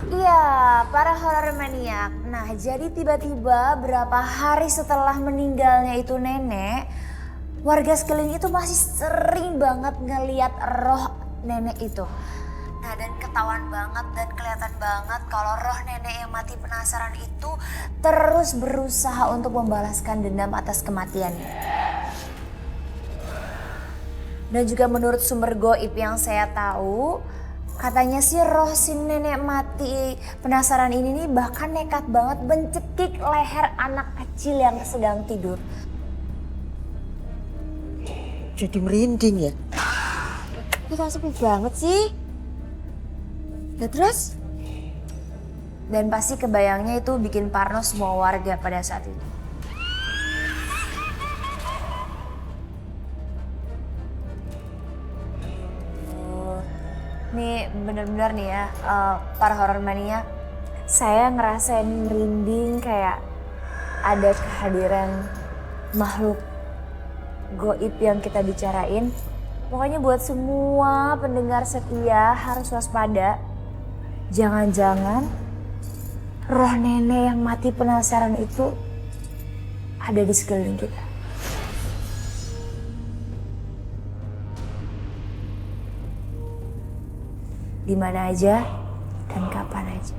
Iya, para horor maniak. Nah, jadi tiba-tiba berapa hari setelah meninggalnya itu nenek, warga sekeliling itu masih sering banget ngeliat roh nenek itu. Nah, dan ketahuan banget dan kelihatan banget kalau roh nenek yang mati penasaran itu terus berusaha untuk membalaskan dendam atas kematiannya. Dan juga menurut sumber goib yang saya tahu, katanya sih roh si nenek mati penasaran ini nih bahkan nekat banget mencekik leher anak kecil yang sedang tidur. Jadi merinding ya? Itu sepi banget sih. Nah terus? Dan pasti kebayangnya itu bikin parno semua warga pada saat itu. Nih bener-bener nih ya, para horor mania, saya ngerasain merinding kayak ada kehadiran makhluk goib yang kita bicarain. Pokoknya buat semua pendengar setia harus waspada. Jangan-jangan roh nenek yang mati penasaran itu ada di sekeliling kita. Di mana aja dan kapan aja.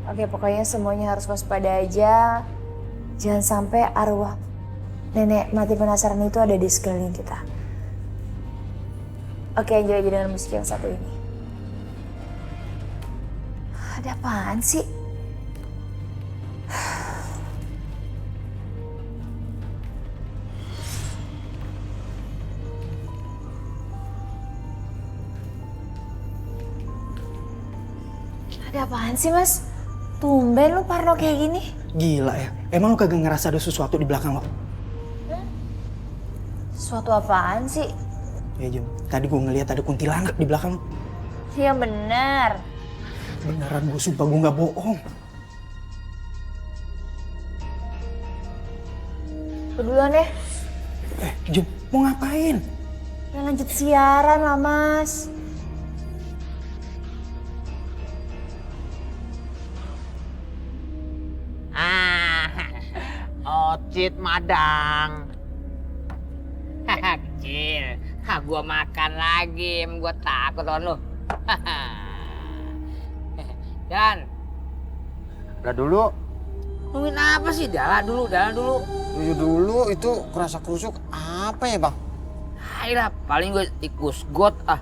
Oke, pokoknya semuanya harus waspada aja. Jangan sampai arwah nenek mati penasaran itu ada di sekeliling kita. Oke, enjoy aja dengan musik yang satu ini. Ada apaan sih? Ada apaan sih mas? Tumben lu parno kayak gini. Gila ya, emang lu kagak ngerasa ada sesuatu di belakang lo? Suatu apaan sih? Ya Jum, tadi gue ngeliat ada kuntilanak di belakang lo. Iya bener. Beneran gue sumpah gue gak bohong. Keduluan deh. Jum, mau ngapain? Ya lanjut siaran lah mas. Ocit madang. Kecil. Gua makan lagi, gua takut on lu. Jalan. Udah dulu. Nungguin apa sih? Jalan dulu. Dulu itu kerasa kerusuk apa ya bang? Ayolah, paling gue tikus got ah.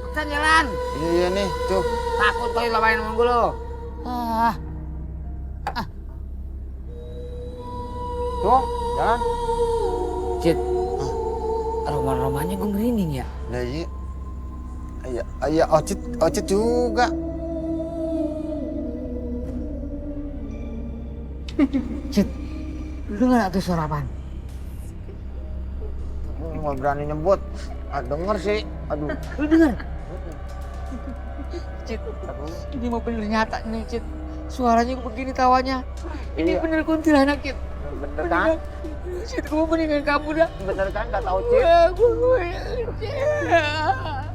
Makan jalan. Iya nih, tuh. Takut kali lo main sama gue lo. Tuh, jalan. Cit, aroma-aromanya gue merinding ya. Nah iya. Iya, Ocit juga. Cit, lu denger tuh suara apaan? Nggak berani nyebut. Denger sih. Aduh. Lu denger? Cit, ini mau bener nyata nih Cit. Suaranya begini tawanya. Ini Iya. bener kuntilanak Cit. Bener kan? Cit, gue mau mendingan kamu dah. Bener kan? Gak tau Cit.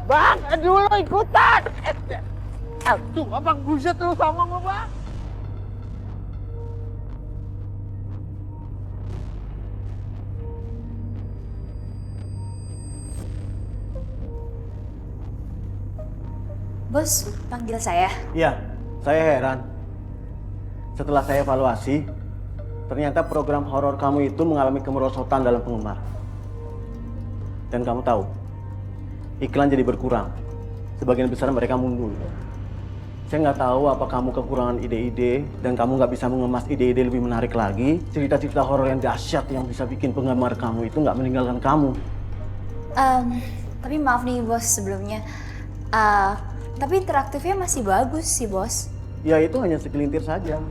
Bang, aduh lo ikutan. Tuh, abang buset lu sama gue bang. Bos, panggil saya. Iya, saya heran. Setelah saya evaluasi, ternyata program horor kamu itu mengalami kemerosotan dalam penggemar. Dan kamu tahu, iklan jadi berkurang. Sebagian besar mereka mundur. Saya nggak tahu apa kamu kekurangan ide-ide dan kamu nggak bisa mengemas ide-ide lebih menarik lagi. Cerita-cerita horor yang dahsyat yang bisa bikin penggemar kamu itu nggak meninggalkan kamu. Tapi maaf nih bos sebelumnya. Tapi interaktifnya masih bagus sih bos. Ya itu hanya segelintir saja.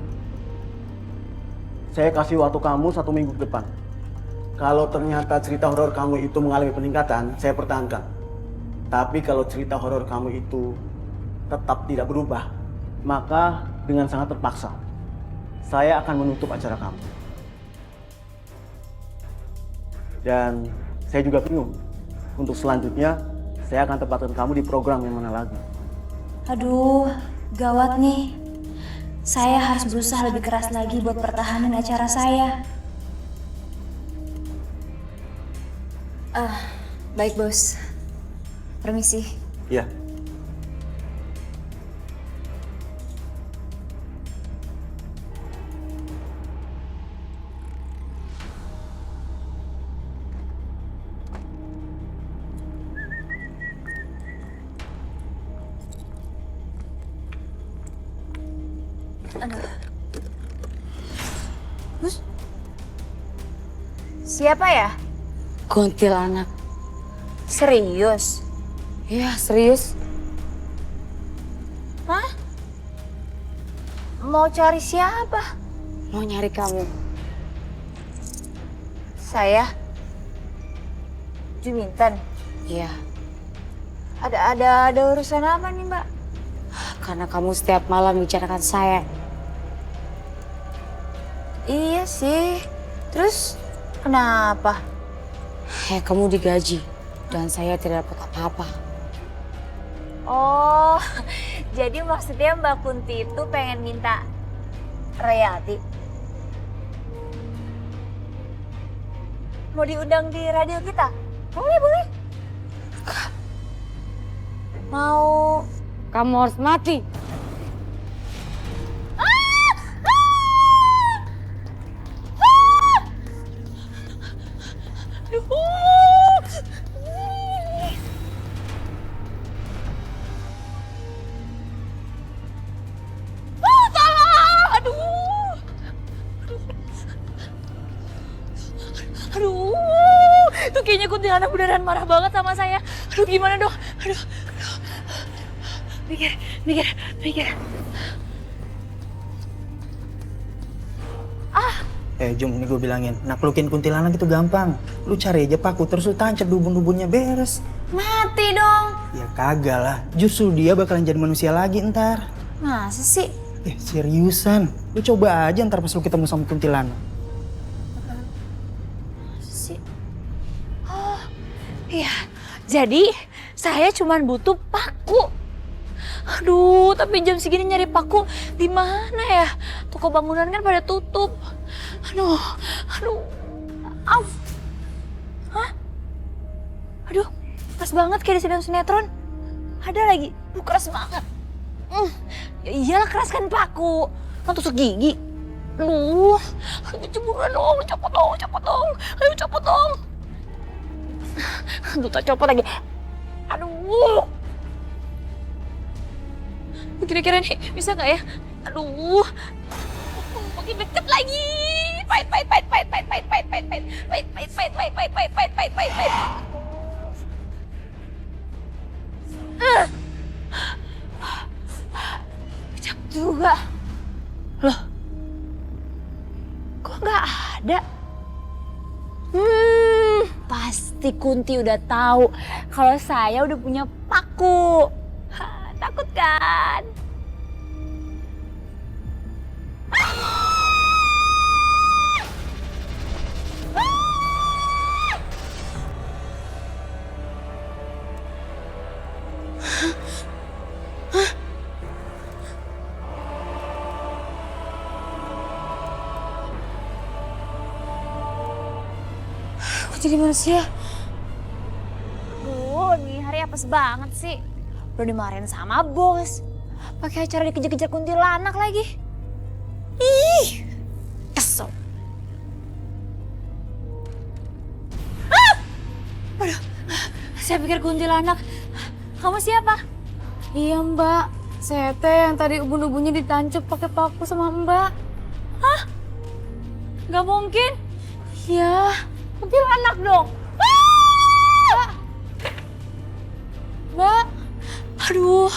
Saya kasih waktu kamu 1 minggu ke depan. Kalau ternyata cerita horor kamu itu mengalami peningkatan, saya pertahankan. Tapi kalau cerita horor kamu itu tetap tidak berubah, maka dengan sangat terpaksa, saya akan menutup acara kamu. Dan saya juga bingung, Untuk selanjutnya, saya akan tempatkan kamu di program yang mana lagi. Aduh, gawat nih. Saya harus berusaha lebih keras lagi buat pertahanan acara saya. Baik bos. Permisi. Iya. Siapa ya? Kuntilanak. Serius? Ya, serius. Hah? Mau cari siapa? Mau nyari kamu. Saya? Juminten? Iya, Ada urusan apa nih mbak? karena kamu setiap malam bicarakan saya. Iya sih. Terus kenapa? Kamu digaji dan saya tidak dapat apa-apa. Oh, jadi maksudnya Mbak Kunti itu pengen minta royalti? Mau diundang di radio kita? Boleh, boleh. Mau... Kamu harus mati. Aduh, tuh kayaknya kuntilanak beneran marah banget sama saya. Aduh, gimana dong? Aduh. Mikir. Jom, ini gue bilangin, naklukin kuntilanak itu gampang. Lu cari aja paku, terus lu tancap dubun-dubunnya beres. Mati dong. Ya kagak lah, justru dia bakalan jadi manusia lagi ntar. Masa sih? Seriusan, lu coba aja ntar pas lu ketemu sama kuntilanak. Oh, iya. Jadi saya cuman butuh paku. Aduh, tapi jam segini nyari paku di mana ya? Toko bangunan kan pada tutup. Aduh. Auf. Hah? Aduh, keras banget kayak di sinetron. Ada lagi. Keras banget. Ya iyalah keras kan paku. Kan tusuk gigi. Aduh, cemuran dong, copot dong. Ayo copot dong. Aduh, tak copot lagi. Aduh. Kira-kira nih bisa nggak ya? Aduh. Makin deket lagi. Pait. Kejap juga. Loh. Kok nggak ada? Pasti Kunti udah tahu kalau saya udah punya paku. Takut kan? Aku jadi manusia. Nih hari apes banget sih. Udah dimarahin sama bos. Pakai acara dikejar-kejar kuntilanak lagi. Ih, kesel. Aduh, saya pikir kuntilanak. Kamu siapa? Iya mbak, saya teh yang tadi ubun-ubunnya ditancap pakai paku sama mbak. Hah? Gak mungkin. Iya. Kuntilanak dong. Mbak. Aduh,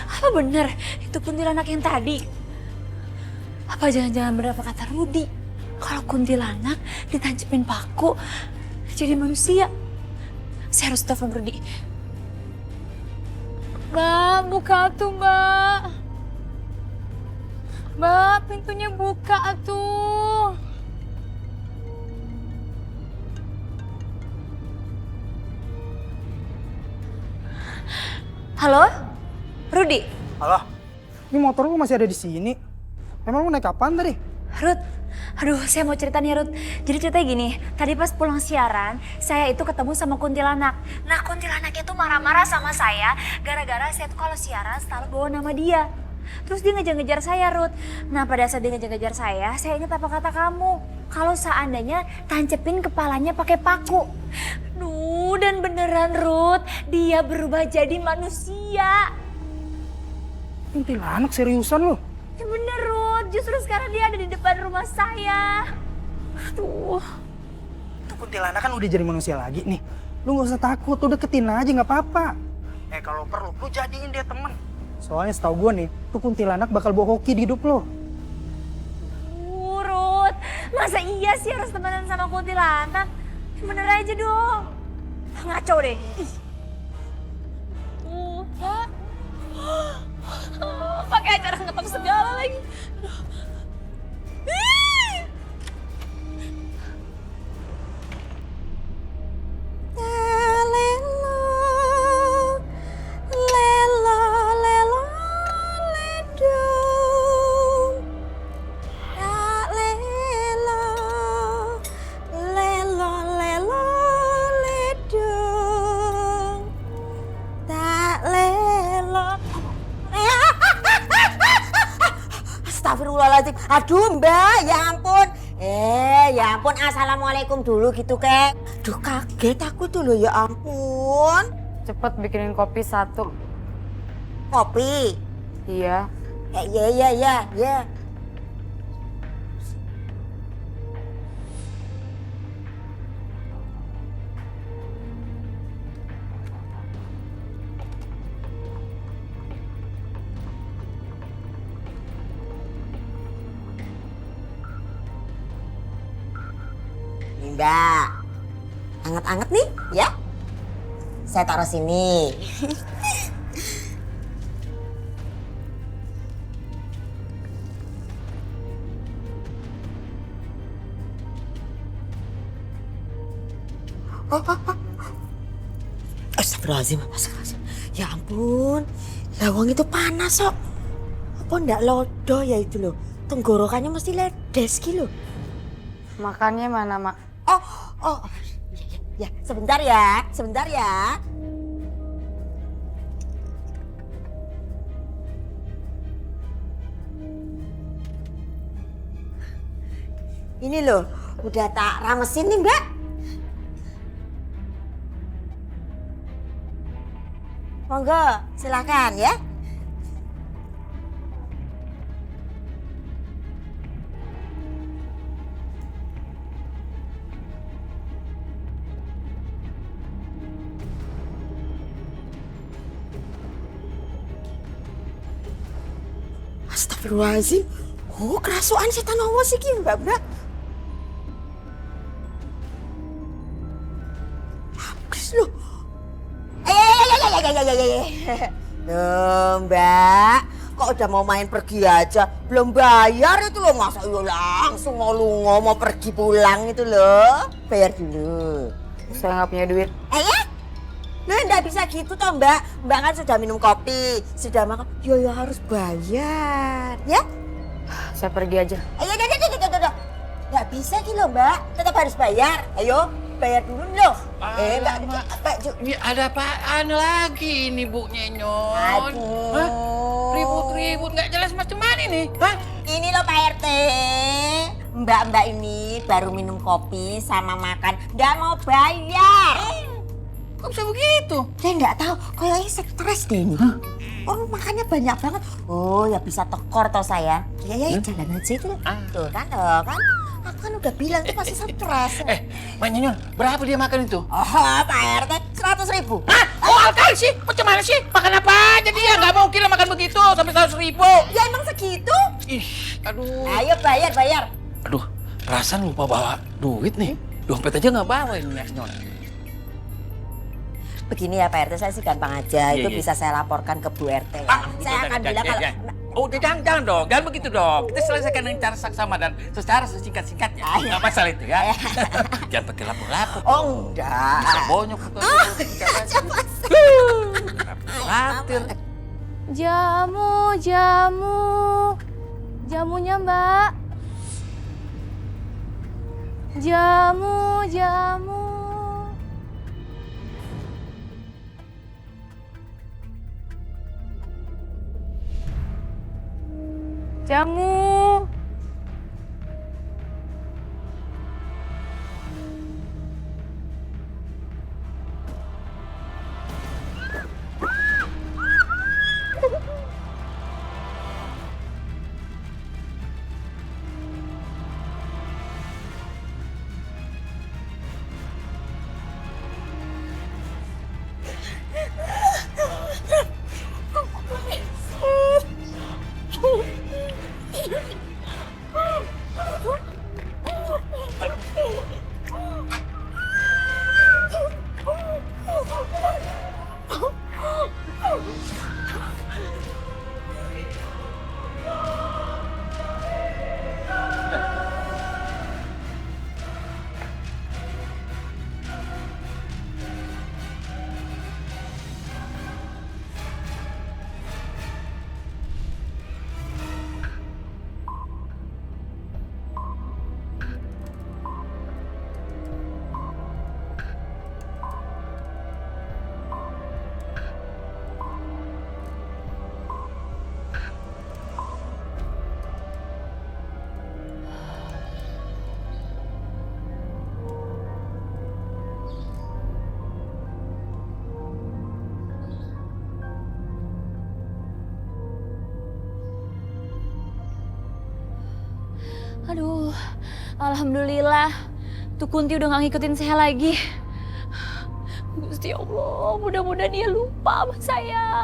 apa bener itu kuntilanak yang tadi? Apa jangan-jangan bener apa kata Rudi? Kalau kuntilanak ditancapin paku jadi manusia. Saya harus telepon Rudi. Mbak, buka tuh mbak. Mbak, pintunya buka atuh. Halo? Rudi? Halo? Ini motor lu masih ada di sini? Emang lu naik kapan tadi? Ruth, aduh saya mau cerita nih Ruth. Jadi ceritanya gini, tadi pas pulang siaran, saya itu ketemu sama kuntilanak. Nah kuntilanak itu marah-marah sama saya, gara-gara saya tuh kalau siaran selalu bawa nama dia. Terus dia ngejar-ngejar saya Ruth. Nah pada saat dia ngejar-ngejar saya ingat apa kata kamu. Kalau seandainya tancepin kepalanya pakai paku. Duh dan beneran Ruth, dia berubah jadi manusia. Kuntilanak seriusan lu? Ya bener Ruth, justru sekarang dia ada di depan rumah saya. Aduh. Tuh kuntilanak kan udah jadi manusia lagi nih. Lu gak usah takut, lu deketin aja gak apa-apa. Kalau perlu, lu jadiin dia temen. Soalnya setahu gue nih, tuh kuntilanak bakal bawa hoki di hidup lo. Ruth, masa iya sih harus temenan sama kuntilanak? Bener aja dong. Ngaco deh. Pakai acara ngetop segala lagi. Astagfirullahaladzim. Aduh Mbak, ya ampun. Ya ampun, assalamualaikum dulu gitu kek. Duh kaget aku dulu, ya ampun. Cepet bikinin kopi 1. Kopi? Iya. Ya. Mbak, anget-anget nih ya. Saya taruh sini. Astagfirullahaladzim. Ya ampun, lawang itu panas kok. Apa ndak lodo ya itu loh. Tenggorokannya mesti ledes gitu loh. Makannya mana, Mak? Oh, ya, sebentar ya. Ini loh, udah tak ramesin nih Mbak. Monggo, silakan ya. Astagfirullahaladzim. Oh, kerasukan setan awas iki Mbak. Habis loh. Loh Mbak, kok udah mau main pergi aja? Belum bayar itu loh, masa yo langsung mau lungo mau pergi pulang itu loh. Bayar dulu. Saya nggak punya duit. Nah, enggak bisa gitu toh Mbak. Mbak kan sudah minum kopi, sudah makan. Yo harus bayar, ya? Saya pergi aja. Ayo, nggak bisa gitu loh Mbak. Tetap harus bayar. Ayo, bayar dulu loh. Mbak. Ini ada apaan lagi ini Bu Nyenyon? Aduh. Hah? Ribut-ribut nggak jelas macam mana ini? Hah? Ini loh Pak RT. Mbak ini baru minum kopi sama makan. Nggak mau bayar. Kok bisa begitu? Saya nggak tahu, kayaknya stres deh ini. Orang makannya banyak banget. Oh ya bisa tekor toh saya. Ya jalan aja itu. Tuh kan. Aku kan udah bilang itu pasti stres. Mbak Nyenyon, berapa dia makan itu? Oh Pak RT, 100.000. Hah? Oh, kali sih? Macam mana sih? Makan apa aja dia? Nggak mungkin lah makan begitu sampai 100.000. Ya emang segitu? Ih, aduh. Ayo bayar. Aduh, perasaan lupa bawa duit nih. Dompet aja nggak bawa ini Nyenyon. Begini ya Pak RT, saya sih gampang aja. Itu bisa saya laporkan ke Bu RT. Saya akan bilang kalau... Oh, jangan dong. Jangan begitu dong. Kita selesaikan dengan cara saksama dan secara sesingkat-singkatnya. Nggak masalah itu ya. Jangan pakai lapor-lapor. Oh enggak. Bisa bonyok. khawatir. Jamunya Mbak. Jamu. Aduh, alhamdulillah. Tuh Kunti udah gak ngikutin saya lagi. Gusti Allah, mudah-mudahan dia lupa sama saya.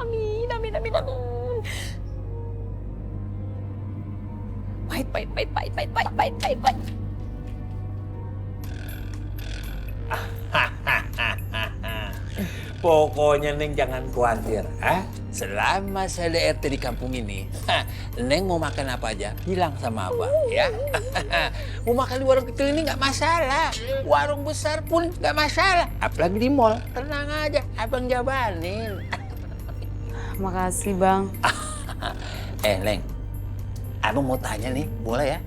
Amin. Pahit. Pokoknya Neng jangan khawatir. Selama saya ada RT di kampung ini, Neng mau makan apa aja, bilang sama Abang, ya. Mau makan di warung kecil ini nggak masalah. Warung besar pun nggak masalah. Apalagi di mall, tenang aja, Abang jabanin. Makasih, Bang. Neng, Abang mau tanya nih, boleh ya?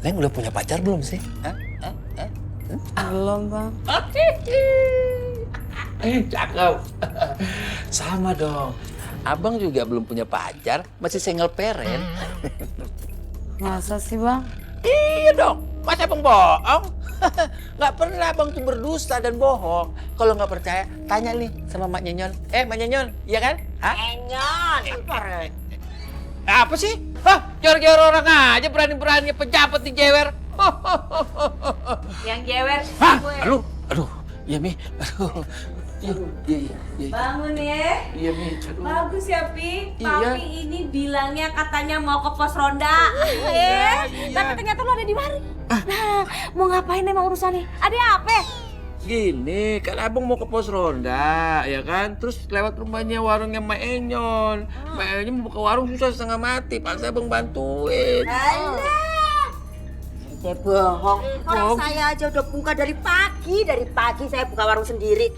Neng udah punya pacar belum sih? Belum, Bang. Cakep. Sama dong. Abang juga belum punya pacar, masih single parent. Masa sih, Bang? Iya dong. Masa Abang bohong? Nggak pernah Abang tuh berdusta dan bohong. Kalau nggak percaya, tanya nih sama Mak Nyenyon. Mak Nyenyon, iya kan? Nyenyon, Apa sih? Jor-jor orang aja berani-beraninya pejabat di jewer. Yang jewer gue. Aduh, iya Mi, aduh. Iya. Bangun ya. Iya Mi, aduh. Bagus ya Pi. Iya. Papi ini bilangnya katanya mau ke pos ronda. Iya. Tapi ternyata lo ada di mari. Nah, mau ngapain emang urusannya? Ada apa? Gini, kan Abang mau ke pos ronda, ya kan? Terus lewat rumahnya warungnya Mak Enyon. Mak Enyon mau buka warung susah setengah mati, paksa Abang bantuin. Alah. Saya bohong. Orang saya aja udah buka dari pagi saya buka warung sendiri.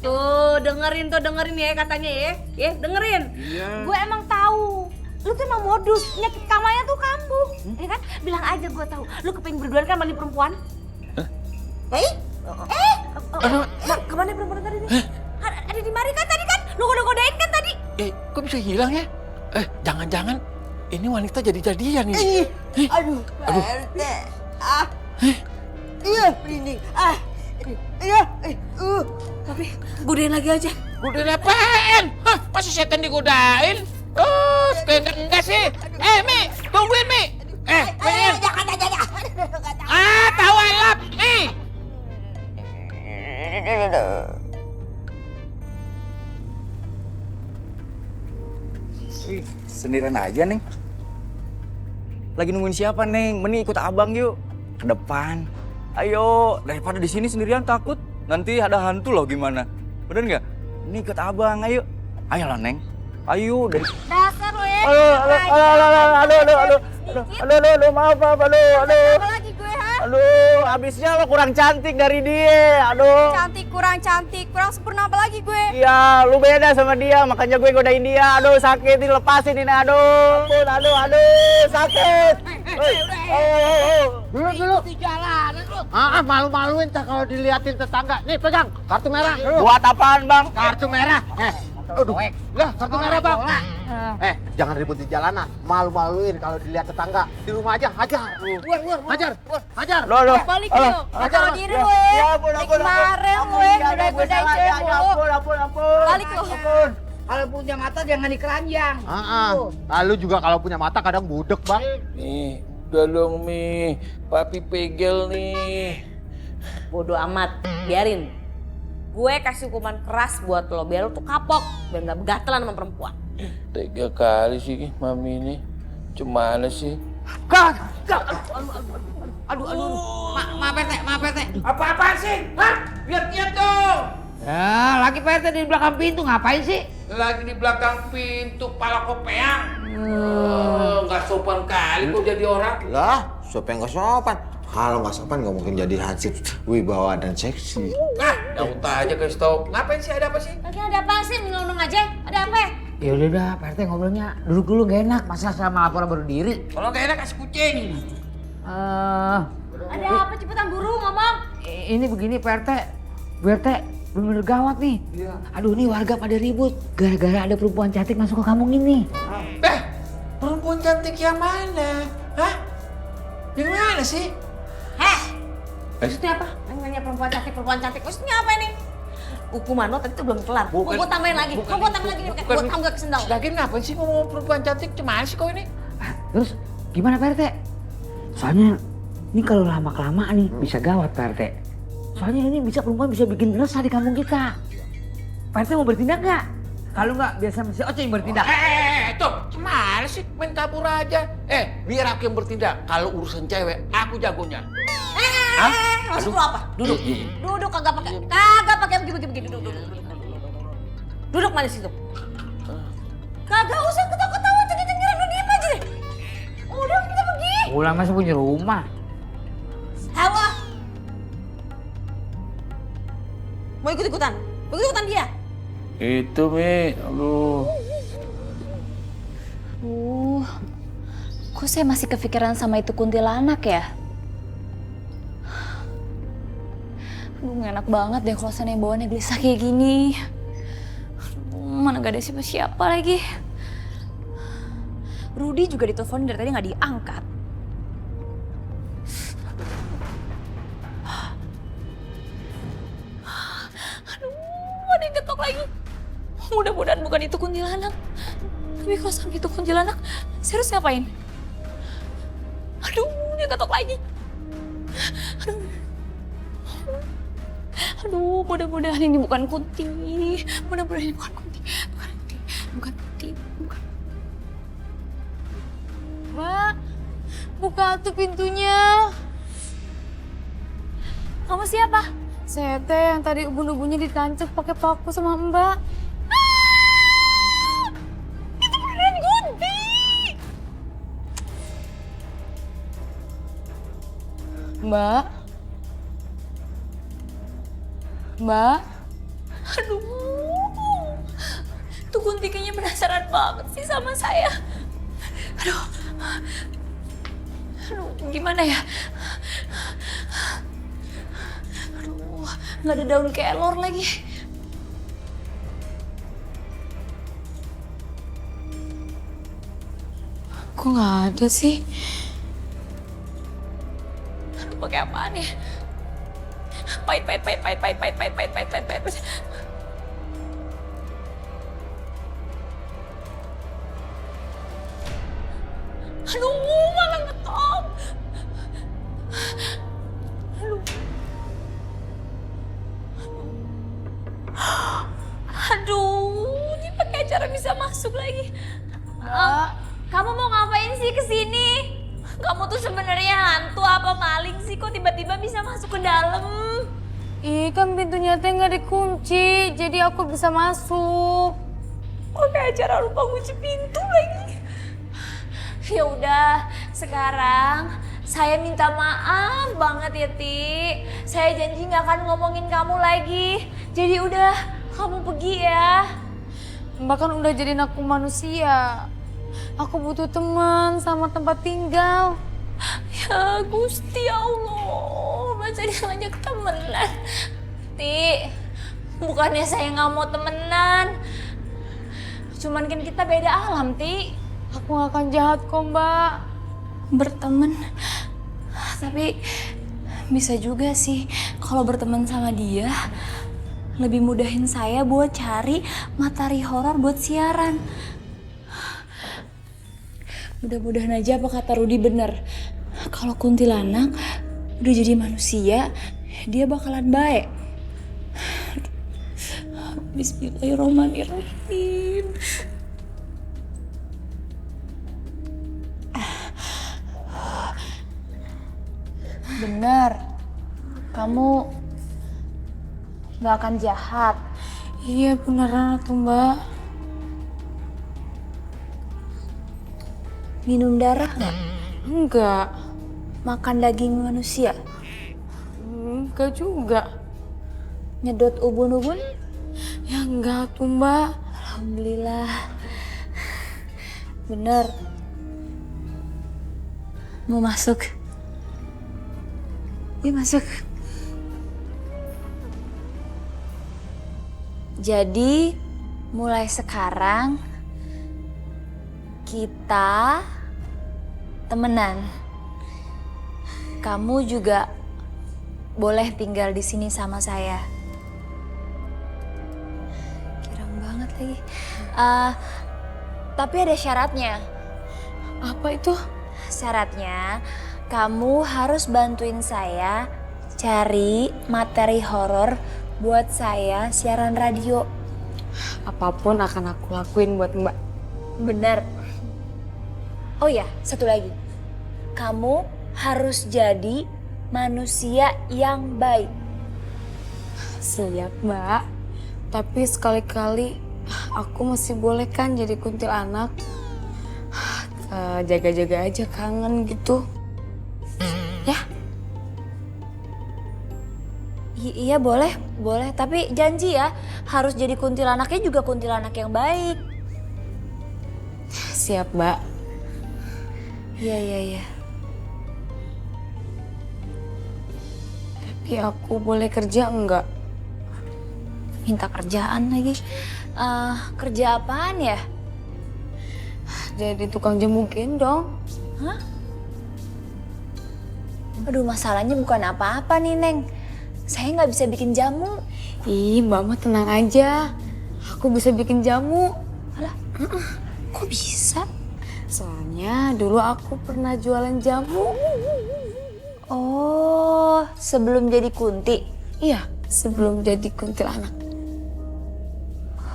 Tuh, dengerin ya katanya ya. Dengerin. Iya. Gue emang tahu. Lu tuh emang modus, nyakit kamanya tuh kambuh. Ya kan? Bilang aja gue tahu. Lu kepengin berduaan kan sama nih perempuan? Kemana perempuan tadi nih? Ada di mari kan tadi kan? Lu godain kan tadi? Kok bisa hilang ya? Jangan-jangan ini wanita jadi-jadian nih. Aduh, RT. Iya, merinding. Tapi godain lagi aja. Godain apaan? Masa setan digodain? Enggak sih. Mi, tungguin Mi. Pengen. Jangan. Tahu alap, Mi. Sendirian aja, Neng. Lagi nungguin siapa, Neng? Mending ikut Abang yuk. Ke depan. Ayo, daripada di sini sendirian takut. Nanti ada hantu loh gimana. Bener nggak? Ini ikut Abang, ayo. Ayolah, Neng. Ayo dari. Dasar lo ya. Halo, maaf, halo. Apa lagi gue ha? Aduh, habisnya lo kurang cantik dari dia. Aduh. Kurang sempurna apa lagi gue? Iya, lu beda sama dia, makanya gue godain dia. Aduh, sakit, dilepasin ini. Aduh, sakit. Dulu. Di jalanan lu. Malu-maluin tak kalau diliatin tetangga. Nih pegang kartu merah. Buat apaan, Bang? Kartu merah. Aduh. Lah, kartu merah, Bang. Jangan ribut di jalanan. Malu-maluin kalau dilihat tetangga. Di rumah aja, hajar. Hajar. Loh. Balik yuk. Kalau diri gue. Kemarin gue godain cewek mulu. Ampun. Balik lu. Kalau punya mata jangan dikeranjang. Lalu juga kalau punya mata kadang budek, Bang. Nih, udah dong Mi, papi pegel nih. Bodoh amat, biarin. Gue kasih hukuman keras buat lo, biar lo tuh kapok, biar gak begatelan sama perempuan. Tega kali sih Mami ini. Cemana sih? Aduh. Maaf Pak RT. Apa-apaan sih? Hah? Lihat dong. Ya, lagi Pak RT di belakang pintu ngapain sih? Lagi di belakang pintu pala kopeang. Nggak sopan kali kok jadi orang. Lah, siapa yang gak sopan? Kalau nggak sopan nggak mungkin jadi hansip wibawa dan seksi. Daun aja kasih tau. Ngapain sih? Ada apa sih? Lagi ada apa sih? Mengelunung aja. Ada apa? Ya udah dah, Pak RT ngobrolnya duduk dulu gak enak. Masa sama laporan baru diri. Kalau nggak enak kasih kucing. Ada apa? Cepetan buru ngomong. Ini begini Pak RT. Bu RT bener-bener gawat nih. Aduh, nih warga pada ribut gara-gara ada perempuan cantik masuk ke kampung ini. Perempuan cantik yang mana? Hah? Yang mana sih? Maksudnya apa? Nanya perempuan cantik. Maksudnya apa ini? Hukuman lo tadi tuh belum kelar. Mau gue tambahin lagi. Mau gue tambahin lagi. Gue tambah kesendal. Lagian ngapain sih ngomong perempuan cantik? Cuman sih kau ini? Terus gimana Pak RT? Soalnya ini kalau lama-kelamaan nih bisa gawat Pak RT. Soalnya ini perempuan bisa bikin resah di kampung kita. Pak RT mau bertindak nggak? Kalau nggak biasa mesti Oce yang bertindak. Tuh, gimana sih? Main kabur aja. Biar aku yang bertindak. Kalau urusan cewek, aku jagonya. Maksud lo apa? Duduk. Duduk kagak pakai begini. Duduk mana situ? Kagak usah ketawa-ketawa, cengir-cengiran, lu diem aja deh. Udah kita pergi. Pulang masih punya rumah. Hawa. Mau ikut-ikutan? Mau ikut-ikutan dia? Itu Mi, aduh. Kok saya masih kepikiran sama itu kuntilanak ya? Aduh, gak enak banget deh kalau sana bawaannya gelisah kayak gini. Aduh, mana gak ada siapa-siapa lagi. Rudy juga ditelepon dari tadi gak diangkat. Aduh, ada yang ketok lagi. Mudah-mudahan bukan itu kuntilanak. Tapi kalau sampai itu kuntilanak, serius ngapain? Aduh, dia ketok lagi. Aduh, mudah-mudahan ini bukan Kunti. Mudah-mudahan ini bukan Kunti. Bukan Kunti. Mbak, buka tuh pintunya. Kamu siapa? Saya teh yang tadi ubun-ubunnya ditancap pakai paku sama Mbak. Itu beneran Kunti. Mbak? Aduh, tuh Kunti kayaknya penasaran banget sih sama saya. Aduh, gimana ya? Aduh, nggak ada daun kelor lagi. Kok nggak ada sih? Aduh, pakai apaan ya? Pahit. Aduh, malah ngetop. Aduh, ini pakai acara bisa masuk lagi. Kamu mau ngapain sih kesini? Kamu tuh sebenarnya hantu apa maling sih? Kok tiba-tiba bisa masuk ke dalam? Ih, kan pintunya teh nggak dikunci, jadi aku bisa masuk. Pakai acara lupa kunci pintu lagi. Ya udah, sekarang Saya minta maaf banget ya, Ti. Saya janji gak akan ngomongin kamu lagi. Jadi udah, kamu pergi ya. Mbak kan udah jadiin aku manusia. Aku butuh teman sama tempat tinggal. Ya Gusti Allah, masa dia ngajak temenan? Ti, bukannya saya nggak mau temenan. Cuman kan kita beda alam, Ti. Aku gak akan jahat kok, Mbak. Berteman. Tapi bisa juga sih kalau berteman sama dia lebih mudahin saya buat cari materi horor buat siaran. Mudah-mudahan aja apa kata Rudi bener. Kalau kuntilanak udah jadi manusia, dia bakalan baik. Bismillahirrahmanirrahim. Bener, kamu gak akan jahat. Iya beneran tuh, Mbak. Minum darah gak? Enggak. Makan daging manusia? Enggak juga. Nyedot ubun-ubun? Ya enggak tuh, Mbak. Alhamdulillah. Bener. Mau masuk? Yuk masuk. Jadi mulai sekarang kita temenan. Kamu juga boleh tinggal di sini sama saya. Girang banget lagi. Tapi ada syaratnya. Apa itu? Syaratnya kamu harus bantuin saya cari materi horor buat saya siaran radio. Apapun akan aku lakuin buat Mbak. Bener. Oh ya, satu lagi. Kamu harus jadi manusia yang baik. Siap, Mbak. Tapi sekali-kali aku masih boleh kan jadi kuntilanak? Jaga-jaga aja, kangen gitu. Ya? Iya boleh, boleh. Tapi janji ya, harus jadi kuntilanaknya juga kuntilanak yang baik. Siap, Mbak. Iya. Tapi aku boleh kerja enggak? Minta kerjaan lagi. Kerja apaan ya? Jadi tukang jamu gendong. Hah? Aduh, masalahnya bukan apa-apa nih, Neng. Saya nggak bisa bikin jamu. Ih, Mbak mah tenang aja. Aku bisa bikin jamu. Alah, kok bisa? Soalnya dulu aku pernah jualan jamu. Oh, sebelum jadi kunti? Iya, sebelum jadi kuntilanak.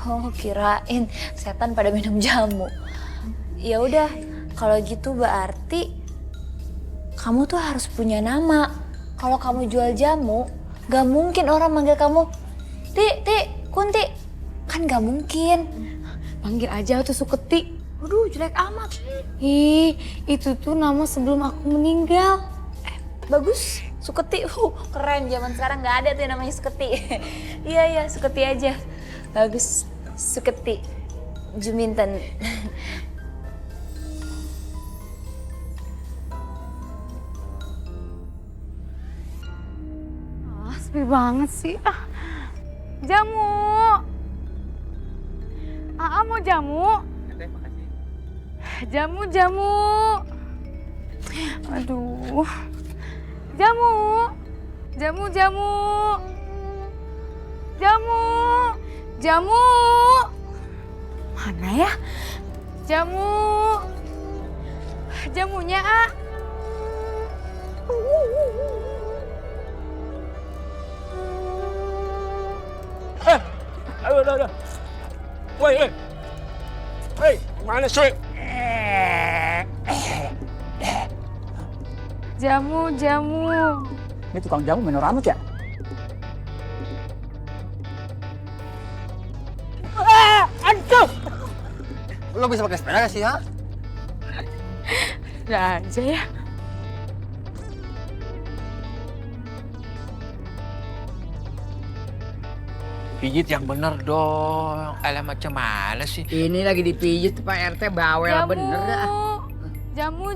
Oh, kirain setan pada minum jamu. Ya udah, kalau gitu berarti kamu tuh harus punya nama. Kalau kamu jual jamu, gak mungkin orang manggil kamu Ti, Kunti. Kan gak mungkin. Panggil aja tuh Suketi. Waduh, jelek amat. Ih, itu tuh nama sebelum aku meninggal. Bagus, Suketi. Keren, zaman sekarang gak ada tuh yang namanya Suketi. Iya, Suketi aja. Bagus, Suketi. Juminten. Sepi banget sih. Jamu. Mau jamu? Jamu. Aduh. Jamu. Mana ya? Jamunya, Aduh. Woi. Hei, mana sih? Jamu. Ini tukang jamu minum rambut ya? Aduh! Lo bisa pakai sepeda gak sih, ha? Udah aja ya. Pijit yang bener dong. Alah macam mana sih? Ini lagi dipijit Pak RT, bawel bener dah. Jamu.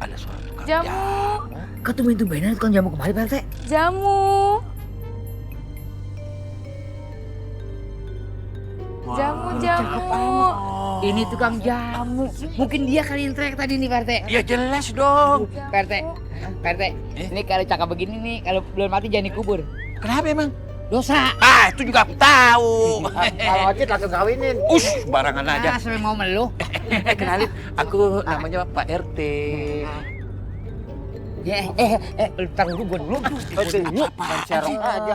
Ada suara tukang Jamu. Kok tumben-tumbenan tukang jamu kemari Pak RT? Jamu. Jamu. Ini tukang jamu. Mungkin dia kali yang teriak tadi nih Pak RT. Ya jelas dong. Pak RT, ini kalau cakap begini nih, kalau belum mati jangan dikubur. Kenapa emang? Dosa. Ah, itu juga aku tahu. Kalau aja langsung kawinin. Barangan aja. Sampai mau melu. Kenalin, aku namanya Pak RT. Ntar dulu gue dulu. Serong aja.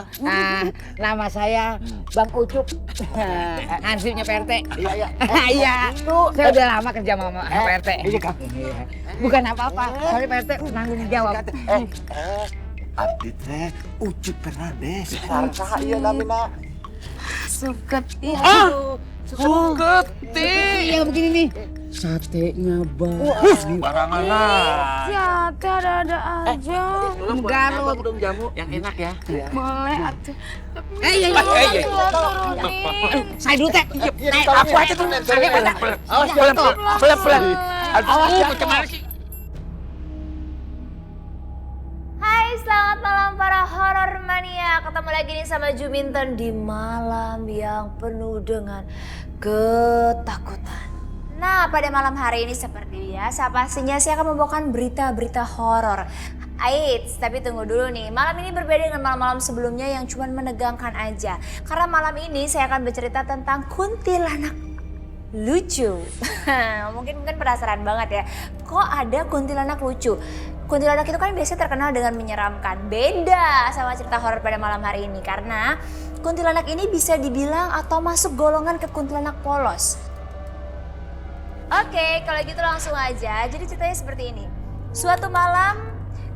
Nama saya Bang Ucup. Hansipnya Pak RT. Iya. Iya. Saya udah lama kerja sama Pak RT. Bukan apa-apa. Soalnya Pak RT nanggung jawab. Abdi teh Ucup Fernandes. Sarka ieu namina. Suketi. Suketi. Iya begini nih. Satenya bang. Barangan lah. Jate ada aja. Garut. Dong jamu yang enak ya. Boleh atuh. Iya. Turunin. Saya dulu teh. Naik aku aja tuh. Pelan-pelan. Aduh, macam mana sih? Hai, selamat malam para horor mania. Ketemu lagi nih sama Juminten di malam yang penuh dengan ketakutan. Nah, pada malam hari ini seperti biasa pastinya saya akan membawakan berita-berita horor. Aits, tapi tunggu dulu nih. Malam ini berbeda dengan malam-malam sebelumnya yang cuma menegangkan aja. Karena malam ini saya akan bercerita tentang kuntilanak lucu. Mungkin penasaran banget ya. Kok ada kuntilanak lucu? Kuntilanak itu kan biasanya terkenal dengan menyeramkan. Beda sama cerita horor pada malam hari ini karena kuntilanak ini bisa dibilang atau masuk golongan ke kuntilanak polos. Oke, kalau gitu langsung aja. Jadi ceritanya seperti ini. Suatu malam,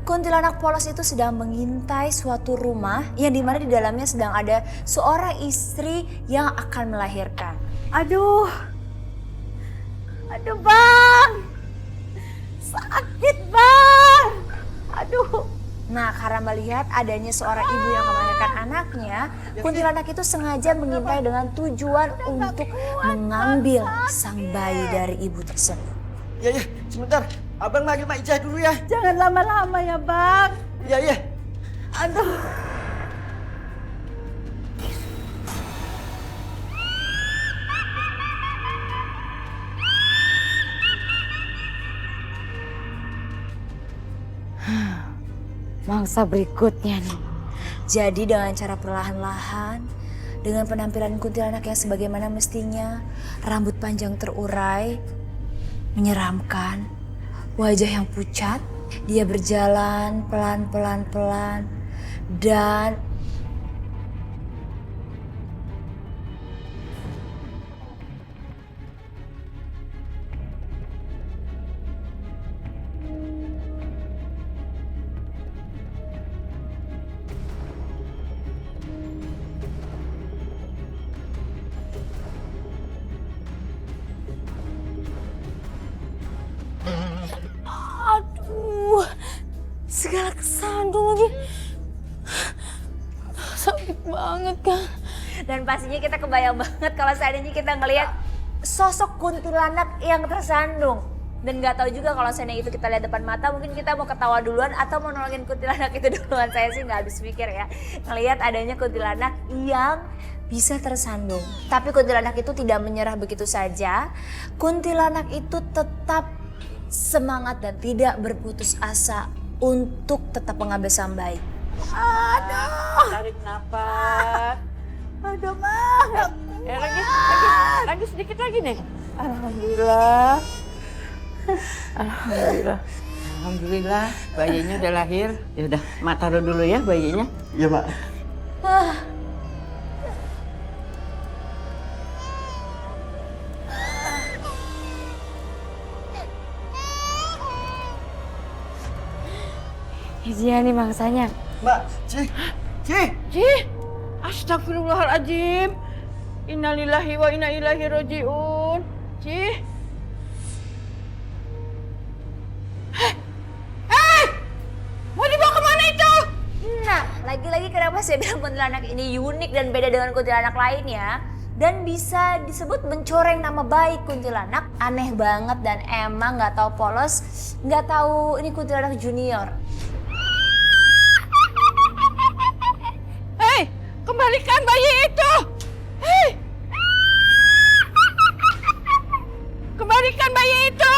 kuntilanak polos itu sedang mengintai suatu rumah yang dimana di dalamnya sedang ada seorang istri yang akan melahirkan. Aduh bang, sakit bang, aduh. Nah, karena melihat adanya seorang ibu yang akan melahirkan anaknya, kuntilanak itu sengaja mengintai dengan tujuan untuk mengambil sang bayi dari ibu tersebut. Ya, sebentar. Abang manggil Mak Ijah dulu ya. Jangan lama-lama ya bang. Ya. Aduh. Mangsa berikutnya nih. Jadi dengan cara perlahan-lahan, dengan penampilan kuntilanak yang sebagaimana mestinya, rambut panjang terurai, menyeramkan, wajah yang pucat, dia berjalan pelan-pelan dan segala kesandung lagi. Sakit banget kan. Dan pastinya kita kebayang banget kalau seandainya kita ngelihat sosok kuntilanak yang tersandung. Dan nggak tahu juga kalau seandainya itu kita lihat depan mata, mungkin kita mau ketawa duluan atau mau nolongin kuntilanak itu duluan. Saya sih nggak habis pikir ya. Ngelihat adanya kuntilanak yang bisa tersandung. Tapi kuntilanak itu tidak menyerah begitu saja. Kuntilanak itu tetap semangat dan tidak berputus asa untuk tetap mengambil sang bayi. Aduh. Tarik nafas. Aduh bang. Lagi sedikit lagi nih. Alhamdulillah. Alhamdulillah bayinya udah lahir. Ya udah, Mak taruh dulu ya bayinya. Iya, Mak. Iya nih mangsanya. Mbak, Ci. Astagfirullahaladzim. Innalillahi wa inna ilaihi rajiun. Ci. Mau dibawa kemana itu? Nah, Lagi-lagi kenapa saya bilang kuntilanak ini unik dan beda dengan kuntilanak lainnya? Dan bisa disebut mencoreng nama baik kuntilanak. Aneh banget dan emang nggak tahu polos, nggak tahu ini kuntilanak junior. Hei, kembalikan bayi itu! Hei! Kembalikan bayi itu!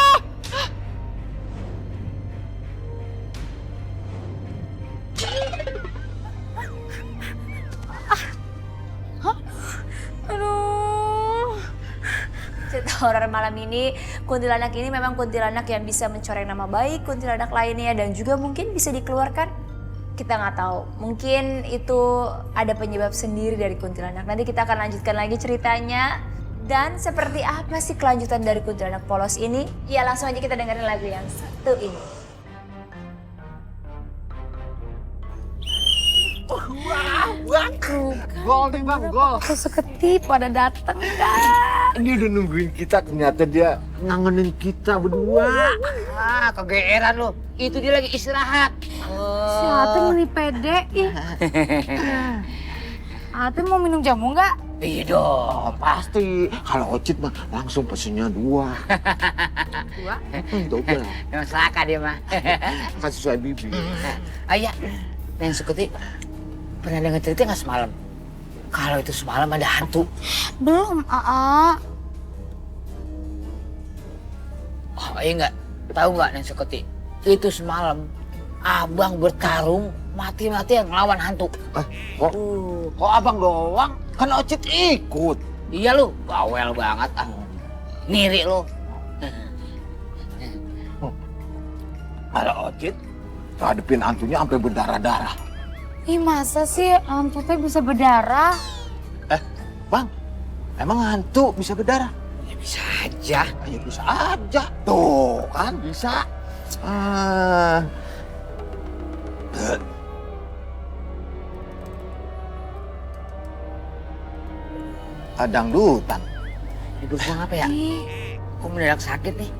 Aduh. Cerita horor malam ini, kuntilanak ini memang kuntilanak yang bisa mencoreng nama baik kuntilanak lainnya dan juga mungkin bisa dikeluarkan. Kita nggak tahu, mungkin itu ada penyebab sendiri dari kuntilanak. Nanti kita akan lanjutkan lagi ceritanya. Dan seperti apa sih kelanjutan dari kuntilanak polos ini? Ya langsung aja kita dengerin lagu yang satu ini. Gol nih bang, gol. Aku seketip pada datang kan. Dia udah nungguin kita, ternyata dia ngangenin kita berdua. Kegeeran lo. Itu dia lagi istirahat. Si Ate ini pede. Ih. Ate mau minum jamu nggak? Iya dong. Pasti. Kalau Ocit mah langsung pesennya 2. 2? Double. Emang selaka dia mah. Kan sesuai bibi. Ayah, Neng Sukuti pernah dengar cerita nggak semalam? Kalau itu semalam ada hantu. Belum, Aa. Oh iya nggak? Tahu nggak Neng Sukuti? Itu semalam abang bertarung mati-matian ngelawan hantu. Kok abang doang? Kan Ocit ikut. Iya lu, bawel banget ah. Ngiri lu. Kalau Ocit hadepin hantunya sampai berdarah-darah. Ih masa sih hantu teh bisa berdarah? Bang, emang hantu bisa berdarah? Ya bisa aja. Ya bisa aja. Tuh kan bisa. Dangdutan. Ibu gua apa ya? Kok mendadak sakit nih?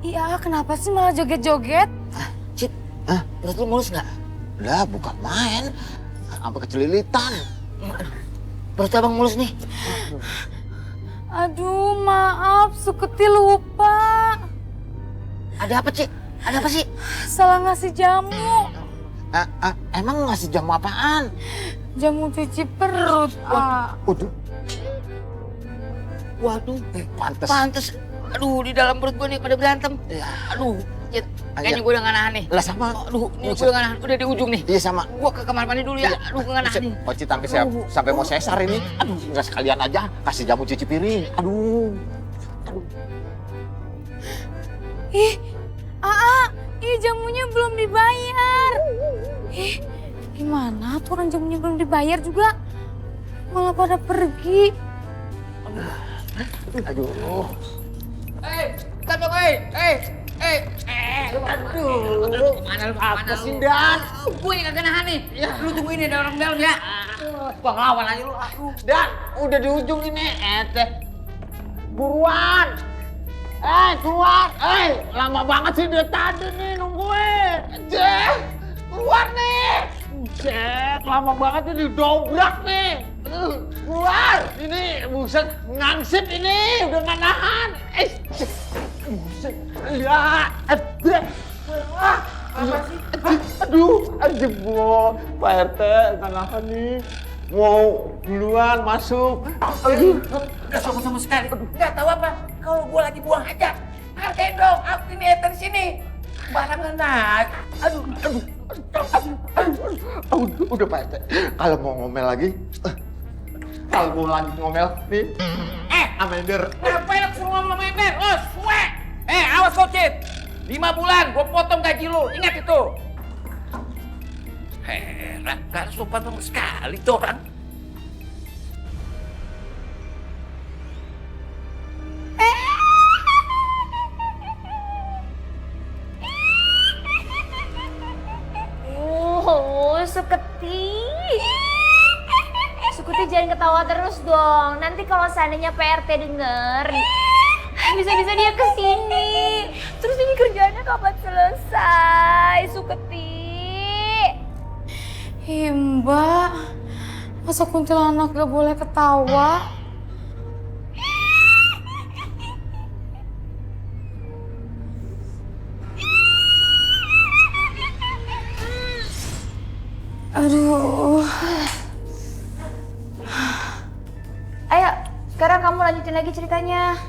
Iya kenapa sih malah joget-joget? Cit, perut lu mulus nggak? Lah bukan main, sampai kecelilitan. Perut abang mulus nih. Aduh maaf, Sukuti lupa. Ada apa Cik? Ada apa sih? Salah ngasih jamu. Emang ngasih jamu apaan? Jamu cuci perut. Waduh, pantes. Pantes. Aduh, di dalam perut gua nih pada berantem. Aduh, Cit. Kayaknya gua udah nggak nahan nih. Lah sama. Aduh, ini gua udah nggak nahan. Udah di ujung nih. Iya sama. Gua ke kamar mandi dulu ya. Aduh, gua nggak nahan nih. Ocit sampai mau sesar ini. Aduh, nggak sekalian aja kasih jamu cuci piring. Aduh. Ih, ih jamunya belum dibayar. Ih, gimana tuh orang jamunya belum dibayar juga? Malah pada pergi. Aduh. Bentar dong, Aduh, mana lu? Dan? Gue yang kagak nahan nih. Lu tungguin nih, ada orang dalam ya. Gua ngelawan aja lu. Aduh. Dan, udah di ujung ini. Buruan. Keluar. Lama banget sih dia tadi nih nungguin. Keluar nih. Lama banget nih didobrak nih. Keluar. Ini buset ngangsip ini. Udah nggak nahan. Buset. Ya. Aduh, jebol. Pak RT nggak nahan nih. Mau duluan masuk. Aduh, udah sama-sama sekali. Nggak tahu apa. Kalau gua lagi buang hajat. Hargain dong, aku ini eter di sini. Barangan naik. Udah Pak RT. Kalau mau ngomel lagi, kalau mau lanjut ngomel nih, Amender. Ngapain aku suruh ngomong sama ember? Oh, suwe! Awas kau, Cit. 5 bulan, gua potong gaji lu. Ingat itu. Heran, gak sopan sama sekali tuh orang. Sukuti. Sukuti jangan ketawa terus dong. Nanti kalau seandainya PRT denger, bisa-bisa dia kesini. Terus ini kerjaannya kapan selesai, Sukuti? Ih Mbak? Masa kuntilanak gak boleh ketawa? Aduh. Ayo, sekarang kamu lanjutin lagi ceritanya.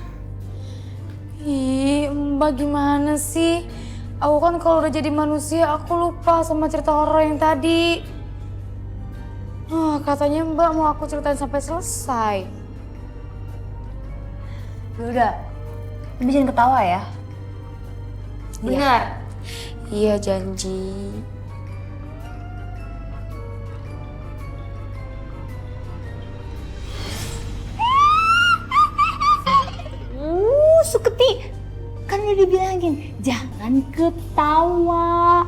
Ih, Mbak gimana sih? Aku kan kalau udah jadi manusia, aku lupa sama cerita horor yang tadi. Katanya Mbak mau aku ceritain sampai selesai. Udah, tapi jangan ketawa ya. Benar. Iya, janji. Suketi, kan udah dibilangin jangan ketawa.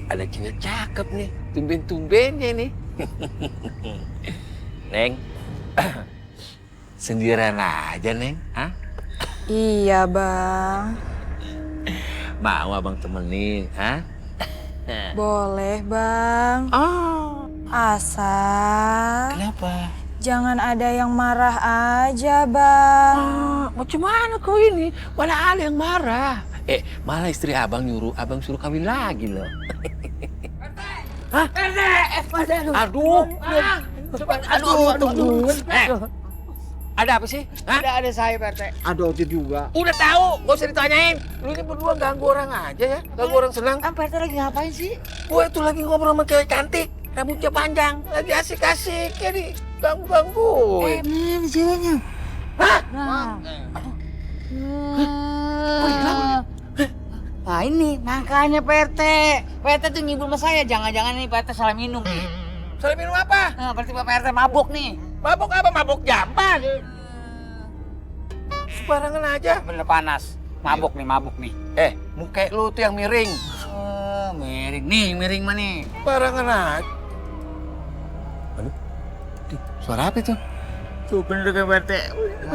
Ada cewek cakep nih, tumben-tumbennya nih. Neng, sendirian aja Neng, ah? Iya, Bang. Mau abang temenin, ah? Boleh, Bang. Oh, Asal kenapa? jangan ada yang marah aja, Bang. Macam mana kau ini? Mana ada yang marah? Malah istri abang nyuruh, abang suruh kawin lagi loh. Hah? Aduh. Aduh. Ada apa sih? Hah? Ada saya Pak RT. Ada Ojit juga. Udah tahu, gak usah ditanyain. Lu ini berdua ganggu orang aja ya, ganggu orang senang. Pak RT lagi ngapain sih? Gue tuh lagi ngobrol sama cewek cantik, rambutnya panjang, lagi asik-asik, jadi ganggu-gangguin. Mana ceweknya? Hah? Nah ini makanya Pak RT. Pak RT tuh ngibul sama saya. Jangan-jangan nih Pak RT salah minum nih. Salah minum apa? Nah, berarti Pak RT mabuk nih. Mabuk apa? Mabuk jamban. Sembarangan aja. Bener panas. Mabuk nih. Muka lu tuh yang miring. Oh, miring. Nih, miring mah nih. Sembarangan aja. Aduh, suara apa itu? Tuh bener kan Pak RT.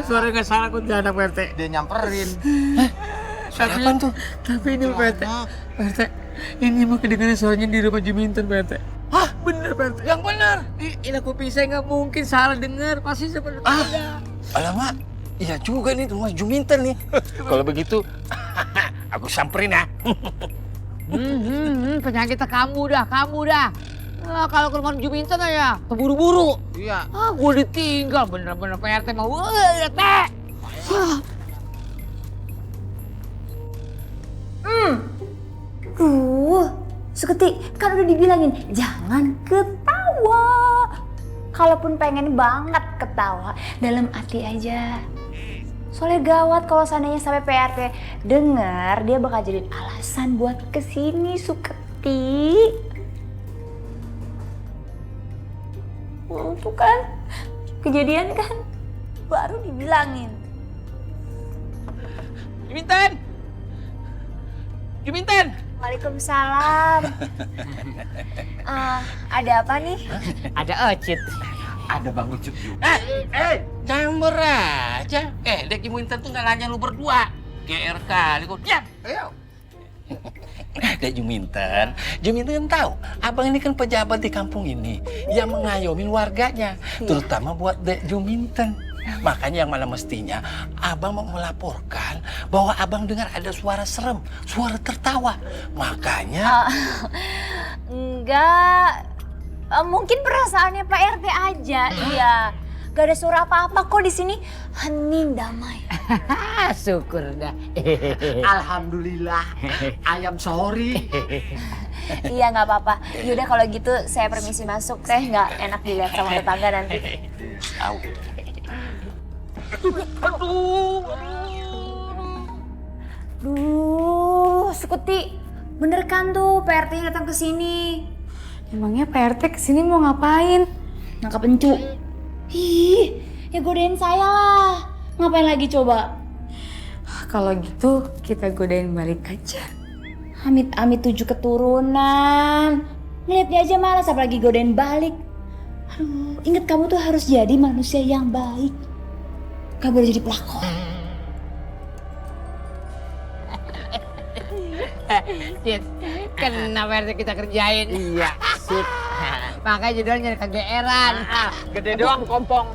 Suara gak salah kok gak ada Pak RT. Dia nyamperin. Suara apa tuh? Tapi ini Pak RT. Pak RT, ini mah kedengaran suaranya di rumah Juminten Pak RT. Hah? Bener Pak RT. Yang benar. Ini kuping saya nggak mungkin salah dengar. Pasti seperti ada. Alamak, iya juga nih rumah Juminten nih. Kalau begitu, aku samperin ya. Penyakitnya kamu dah. Nah, kalau ke rumah Juminten aja, keburu-buru. Iya. Gue ditinggal bener-bener Pak RT mau. RT. Suketi, kan udah dibilangin jangan ketawa. Kalaupun pengen banget ketawa, dalam hati aja. Soalnya gawat kalau seandainya sampai PRT denger, dia bakal jadi alasan buat kesini, Suketi. Tuh kan, kejadian kan baru dibilangin. Juminten! Waalaikumsalam. Ada apa nih? Ada Ocit. Ada Bang Ucup juga. Campur aja. Dek Juminten tuh nggak nanya lu berdua. GR kali kok. Diam! Ayo. Dek Juminten kan tahu, abang ini kan pejabat di kampung ini yang mengayomi warganya, terutama buat Dek Juminten. Makanya yang mana mestinya abang mau melaporkan bahwa abang dengar ada suara serem, suara tertawa. Makanya Enggak, mungkin perasaannya Pak RT aja. Iya, gak ada suara apa-apa kok di sini. Hening, damai. Syukur dah. Alhamdulillah. Ayam sorry. Iya, nggak apa-apa. Yaudah kalau gitu saya permisi masuk. Saya nggak enak dilihat sama tetangga nanti. Duh, Suketi, bener kan tuh Pak RT datang ke sini? Emangnya Pak RT kesini mau ngapain? Nangkap pencu. Ih, ya godain saya lah. Ngapain lagi coba? Kalau gitu kita godain balik aja. Amit-amit 7 keturunan. Ngeliatnya aja malas, apalagi godain balik. Aduh, ingat kamu tuh harus jadi manusia yang baik. Gak boleh jadi pelakor. Cid, kenapa RT kita kerjain? Iya, sip. Makanya judulnya kegeeran. Gede doang kompong.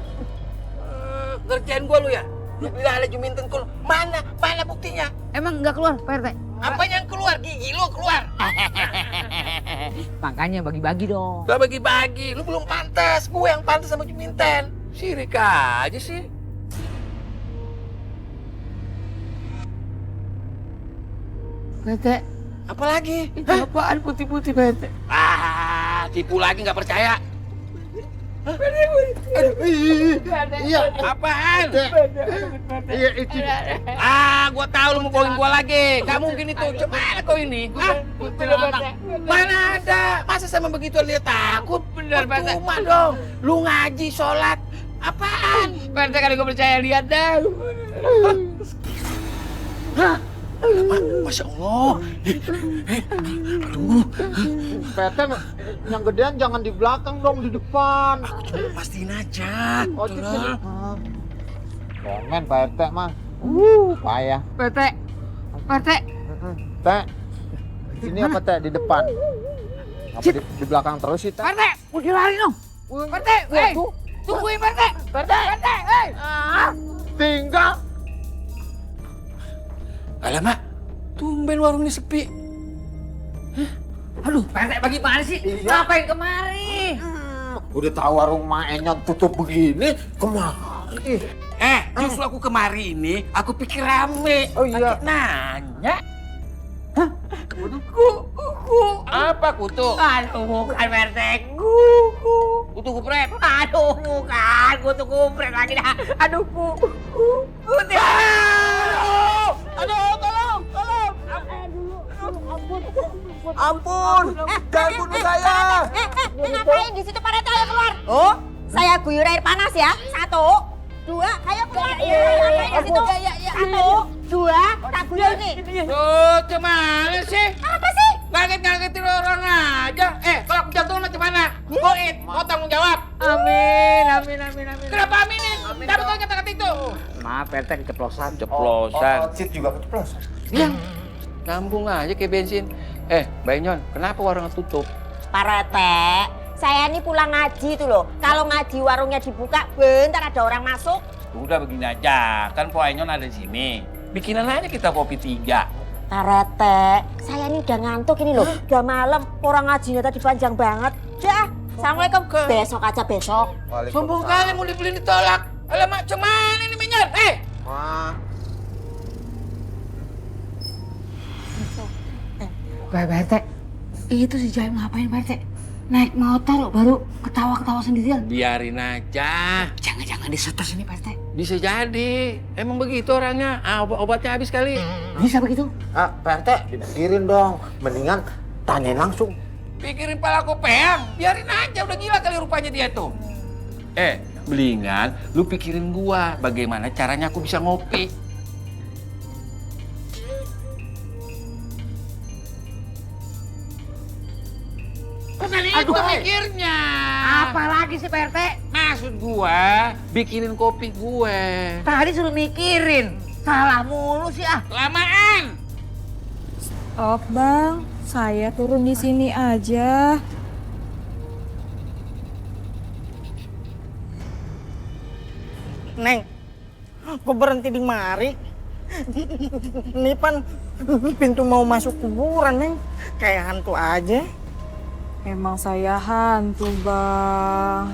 Ngerjain gua lu ya? Lu bilang ada Juminten kul. Mana buktinya? Emang nggak keluar Pak RT? Apa yang keluar? Gigi lu keluar. Makanya bagi-bagi dong. Gak bagi-bagi, lu belum pantas. Gue yang pantas sama Juminten. Sirik aja sih. PT, Apa lagi? itu apaan putih-putih PT? Tipu lagi nggak percaya. Iya, Apaan? iya itu. Gua tahu lu mau bohongin gua lagi. Gak mungkin itu. Gimana kau ini? Mana ada? Masa sama begitu dia takut? Bener, Pak. Percuma dong. Lu ngaji, sholat. Apaan? PT kan gue percaya lihat dah. Masya Allah. PT yang gedean jangan di belakang dong, di depan. Coba pastiin aja. Oh, gitu. Komen Pak RT mah. Payah. PT, PT, Teh. Sini apa Teh di depan? Apa di belakang terus sih Teh? PT, udah lari dong. PT, hei, tungguin PT, PT, hei. Tinggal. Alamak, tumben warung ini sepi. Aduh, PT bagaimana sih? Ngapain kemari? Udah tahu warung Maenyon tutup begini, kemari. Justru aku kemari ini, aku pikir rame. Oh iya. Pakai nanya. Apa kutu? Aduh, bukan PT, kuku. Kutu kupret. Aduh, bukan, kutu kupret lagi dah. Aduh, putih. Aduh, tolong. Ampun, jangan bunuh saya. ngapain di situ pada ayo keluar? Oh, saya guyur air panas ya. 1, 2, ayo keluar. Ngapain di situ? 1, 2, tak guyur nih. Tuh, gimana sih? Apa sih? Ngaget-ngagetin orang aja. Kalau aku jatuh nanti mana? Goit, mau tanggung jawab. Amin. Kenapa aminin? Cabut aja kata-kata itu. Maaf, RT keceplosan. Ceplosan. Cid juga keceplosan. Iya. Nyambung aja kayak bensin. Mbak Nyon, kenapa warungnya tutup? Pak Rete, saya ini pulang ngaji tuh loh. Kalau ngaji warungnya dibuka, bentar ada orang masuk. Udah begini aja, kan Po Nyon ada di sini. Bikinan aja kita kopi 3. Pak Rete, saya ini udah ngantuk ini loh. Udah malam, orang ngajinya tadi panjang banget. Dah, Assalamualaikum. Besok aja besok. Sombong kali mau dibeliin ditolak. Alamak, cuman ini Minyon. Wah, Pak RT, itu si Jaim ngapain Pak RT? Naik motor baru ketawa-ketawa sendirian. Biarin aja. Jangan-jangan disetes ini Pak RT. Bisa jadi. Emang begitu orangnya. Obatnya habis kali. Bisa begitu? Pak RT dipikirin dong. Mendingan tanyain langsung. Pikirin pala kopeang. Biarin aja, udah gila kali rupanya dia tuh. Belingan, lu pikirin gua. Bagaimana caranya aku bisa ngopi. Bukan itu mikirnya. Apalagi sih Pak RT? Maksud gua, bikinin kopi gue. Tadi suruh mikirin. Salah mulu sih ah. Lamaan. Oh bang, saya turun di sini aja. Neng, kok berhenti di mari? Ini pan pintu mau masuk kuburan, Neng. Kayak hantu aja. Emang saya hantu bang.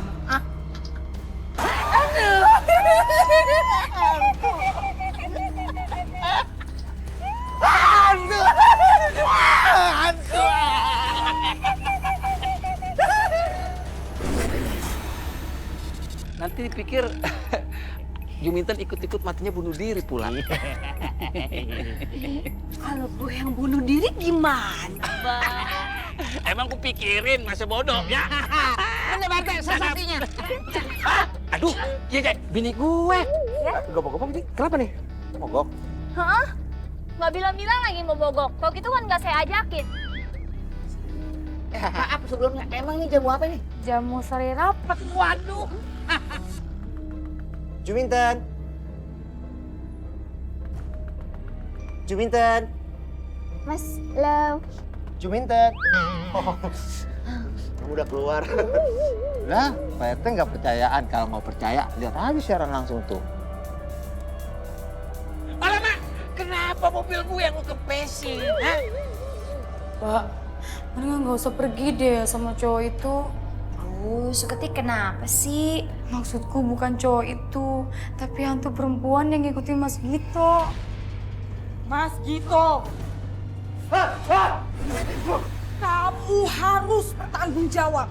Nanti dipikir Juminten ikut-ikut matinya bunuh diri pula. Kalau gue yang bunuh diri gimana, Bang? Emang ku pikirin masa bodoh ya. Ini Barte, sensasinya. Aduh, iya bini gue. Gobok-gobok nih. Kenapa nih? Mogok. Hah? Nggak bilang-bilang lagi mau bogok. Kalau gitu kan nggak saya ajakin. Maaf sebelumnya, emang ini jamu apa nih? Jamu sari rapat. Waduh. Juminten. Juminten. Mas Love. Juminten. Kamu udah keluar. Lah, Pak RT nggak percayaan. Kalau mau percaya, lihat aja siaran langsung tuh. Alamak, kenapa mobil gue yang lu kempesin? Hah? Pak, mendingan nggak usah pergi deh sama cowok itu. Suketi kenapa sih? Maksudku bukan cowok itu, tapi hantu perempuan yang ngikutin Mas Gito. Mas Gito, kamu harus bertanggung jawab.